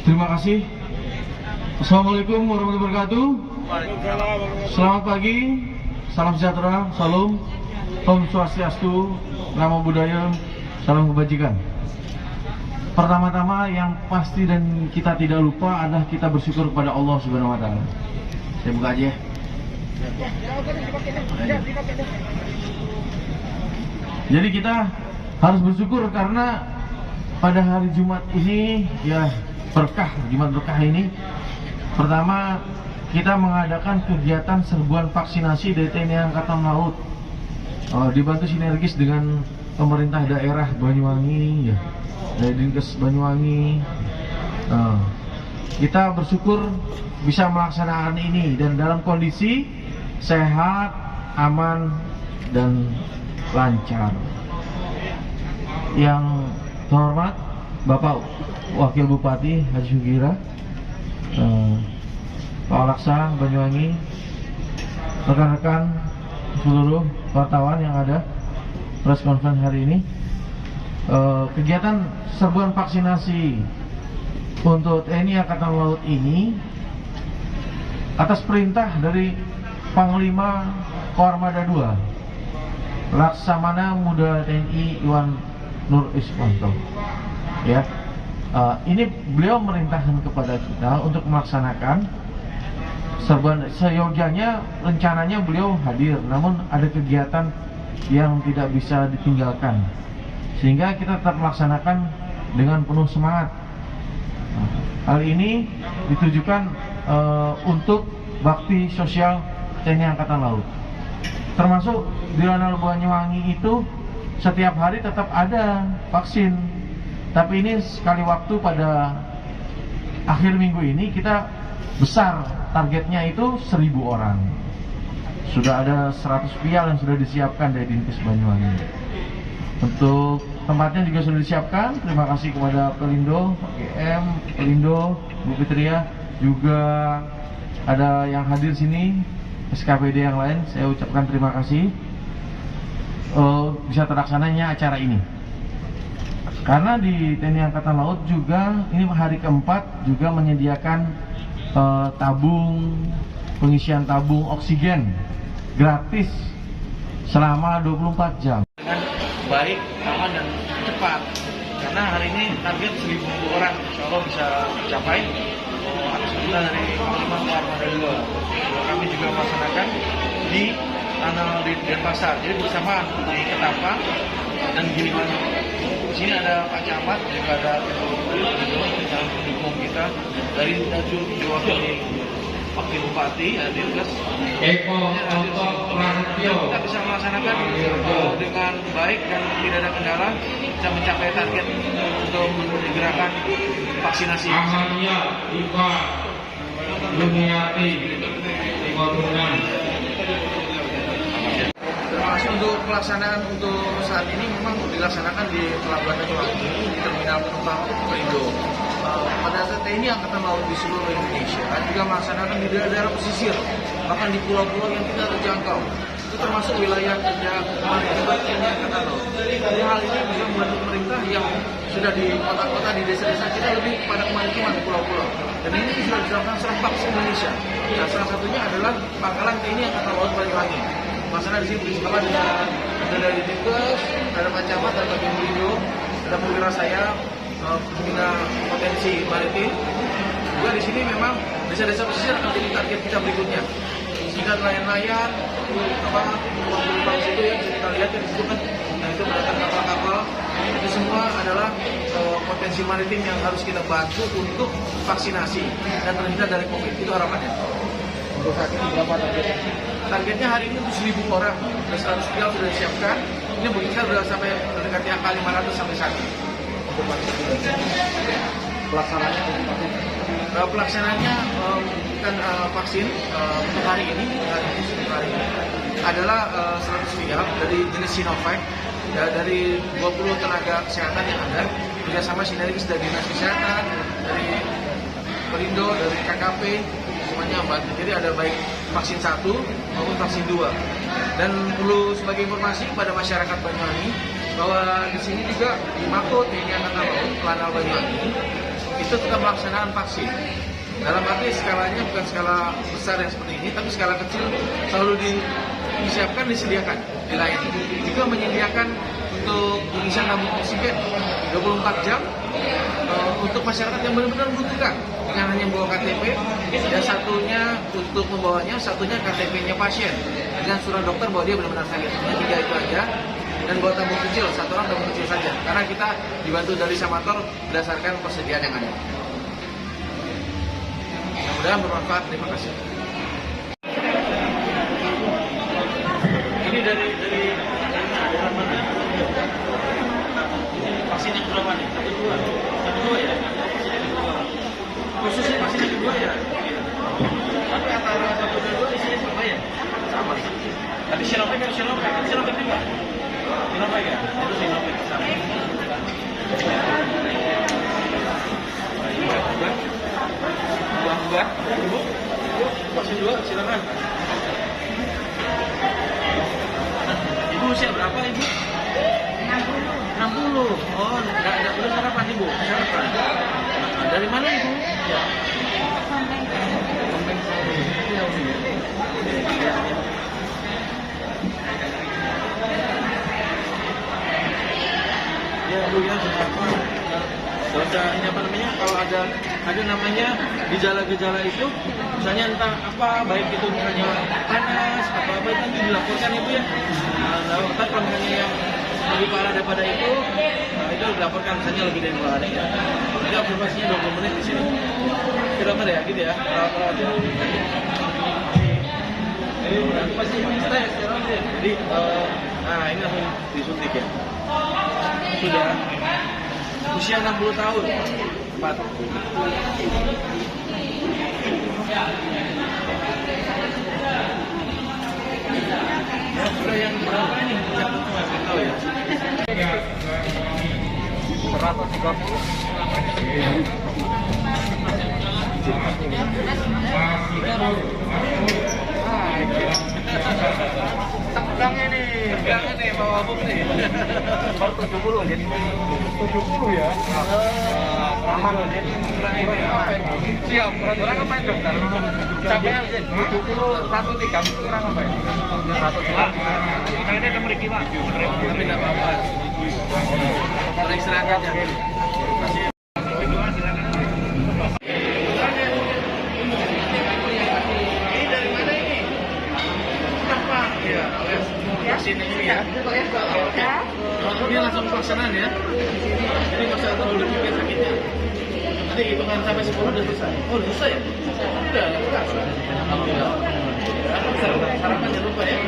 Terima kasih. Assalamualaikum warahmatullahi wabarakatuh. Selamat pagi, salam sejahtera, salam, Om Swastiastu, Namo Buddhaya, salam kebajikan. Pertama-tama yang pasti dan kita tidak lupa adalah kita bersyukur kepada Allah Subhanahu wa Ta'ala. Saya buka aja ya. Jadi kita harus bersyukur karena pada hari Jumat ini ya berkah, Jumat berkah ini. Pertama, kita mengadakan kegiatan serbuan vaksinasi dari TNI Angkatan Laut, dibantu sinergis dengan pemerintah daerah Banyuwangi, ya, dari Dinkes Banyuwangi. Kita bersyukur bisa melaksanakan ini dan dalam kondisi sehat, aman, dan lancar. Yang terhormat Bapak Wakil Bupati Haji Sugira, Pak Laksa Banyuwangi, rekan-rekan seluruh wartawan yang ada press conference hari ini, kegiatan serbuan vaksinasi untuk TNI Angkatan Laut ini atas perintah dari Panglima Koarmada II Laksamana Muda TNI Iwan Nur Iswanto. Ya, ini beliau merintahkan kepada kita untuk melaksanakan serbuan. Seyogianya rencananya beliau hadir, namun ada kegiatan yang tidak bisa ditinggalkan, sehingga kita tetap melaksanakan dengan penuh semangat. Hal ini ditujukan untuk bakti sosial TNI Angkatan Laut, termasuk di Lanal Banyuwangi itu setiap hari tetap ada vaksin. Tapi ini sekali waktu pada akhir minggu ini kita besar, targetnya itu 1.000 orang. Sudah ada 100 vial yang sudah disiapkan dari Dinkes Banyuwangi. Untuk tempatnya juga sudah disiapkan. Terima kasih kepada Pelindo, GM, Pelindo, Bu Fitria, juga ada yang hadir sini, SKPD yang lain. Saya ucapkan terima kasih bisa terlaksananya acara ini. Karena di TNI Angkatan Laut juga ini hari keempat juga menyediakan tabung, pengisian tabung oksigen gratis selama 24 jam. Dengan baik, aman, dan cepat. Karena hari ini target 1.000 orang insya Allah bisa tercapai atas perintah dari Panglima Koarmada II. Kami juga melaksanakan di Tanah di Denpasar, jadi bersamaan di Ketapang dan Gilimanuk. Di sini ada Pak Camat, juga ada dalam pendukung kita dari Dajul diwakili Wakil Bupati, Dinkes. Kita bisa melaksanakan dengan baik dan tidak ada kendala, bisa mencapai target untuk menggerakkan vaksinasi. Untuk pelaksanaan untuk saat ini memang dilaksanakan di Pelabuhan Banyuwangi, di Terminal Penumpang Pelindo. Pada saat ini Angkatan Laut di seluruh Indonesia juga melaksanakan di daerah pesisir, bahkan di pulau-pulau yang tidak terjangkau. Itu termasuk wilayah kerja TNI Angkatan Laut. Jadi hal ini bisa membantu pemerintah yang sudah di kota-kota, di desa-desa kita lebih pada kemaritiman pulau-pulau. Dan ini sudah dilakukan serempak se-Indonesia. Nah, salah satunya adalah Pangkalan TNI Angkatan Laut Banyuwangi. Masalah di sini bersama dengan ada dari Dinkes, ada Pak Camat, ada Pak Pelindo, ada perwira saya, pembina potensi maritim. Juga di sini memang desa-desa pesisir akan menjadi target kita berikutnya. Sehingga nelayan-nelayan, kapal situ yang kita lihat yang di situ kan, nah itu mendatang kapal-kapal. Itu semua adalah potensi maritim yang harus kita bantu untuk vaksinasi dan terhindar dari COVID. Itu harapannya. Untuk saat ini berapa targetnya? Targetnya hari ini untuk 1.000 orang, dan 100 vial sudah disiapkan. Ini begitu sudah sampai mendekati angka 500 sampai 1. Pelaksananya bukan vaksin untuk hari ini adalah 100 vial dari jenis Sinovac, ya, dari 20 tenaga kesehatan yang ada, bekerjasama sinergis dari Dinas Kesehatan, dari Pelindo, dari KKP, semuanya bantu. Jadi ada baik vaksin 1 maupun vaksin 2. Dan perlu sebagai informasi kepada masyarakat Banyuwangi bahwa di sini juga di Mako TNI Angkatan Laut Lanal Banyuwangi itu tetap melaksanakan vaksin. Dalam arti skalanya bukan skala besar yang seperti ini, tapi skala kecil selalu disiapkan, disediakan, dilayani. Juga menyediakan untuk pengisian tabung oksigen 24 jam untuk masyarakat yang benar-benar membutuhkan, dengan hanya membawa KTP, dan satunya untuk membawanya, satunya KTP-nya pasien dengan surat dokter bahwa dia benar-benar sakit. Hanya 3 itu aja. Dan bawa tabung kecil, 1 orang tabung kecil saja, karena kita dibantu dari Samator berdasarkan persediaan yang ada. Mudah-mudahan bermanfaat. Terima kasih. Ini dari mana? Vaksin yang berapa nih? 1, 2 ya? Khususnya vaksin yang kedua ya? Tapi antara 1 dan 2 isinya sama ya? Sama. Tadi Sinovac kan Sinovac juga? Sinovac ya? Itu Sinovac sama. Enggak, Ibu. Vaksin 2, silakan. Ibu usia berapa, Ibu? 60. Oh, enggak belum sarapan, Ibu. Sarapan. Dari mana, Ibu? Ya. Kompeng Sari. Ya, Bu ya, ini apa namanya? Kalau ada namanya gejala-gejala itu, misalnya entah apa, baik itu misalnya panas atau apa, itu nanti dilaporkan Ibu ya. Nah, kalau misalnya yang lebih parah daripada itu, itu dilaporkan misalnya lebih dari 2 hari ya. Jadi observasinya 20 menit di sini. Kita ya, gitu ya. Jadi pasti stres sekarang sih. Jadi, nah ini langsung disuntik ya. Sudah. Usia 60 tahun. 4. Sudah yang berapa ini? Catat semua, saya tahu ya. 130. Tegangnya nih, Pak Wabuk nih. Baru 70 jadi 70 ya. Aman. Siap, kurang apa itu, dokter? Sampai 71 kurang apa ya? 1 ini ada mereka, Pak. Tapi enggak apa-apa. Boleh istirahat aja. Terima kasih. Vaksin ini ya. Ini langsung pelaksanaan ya. Jadi nggak usah dulu pikir sakitnya. Nanti hitungan sampai 10 udah selesai. Oh, udah selesai ya? Udah. Alhamdulillah. Sarapan jangan lupa ya.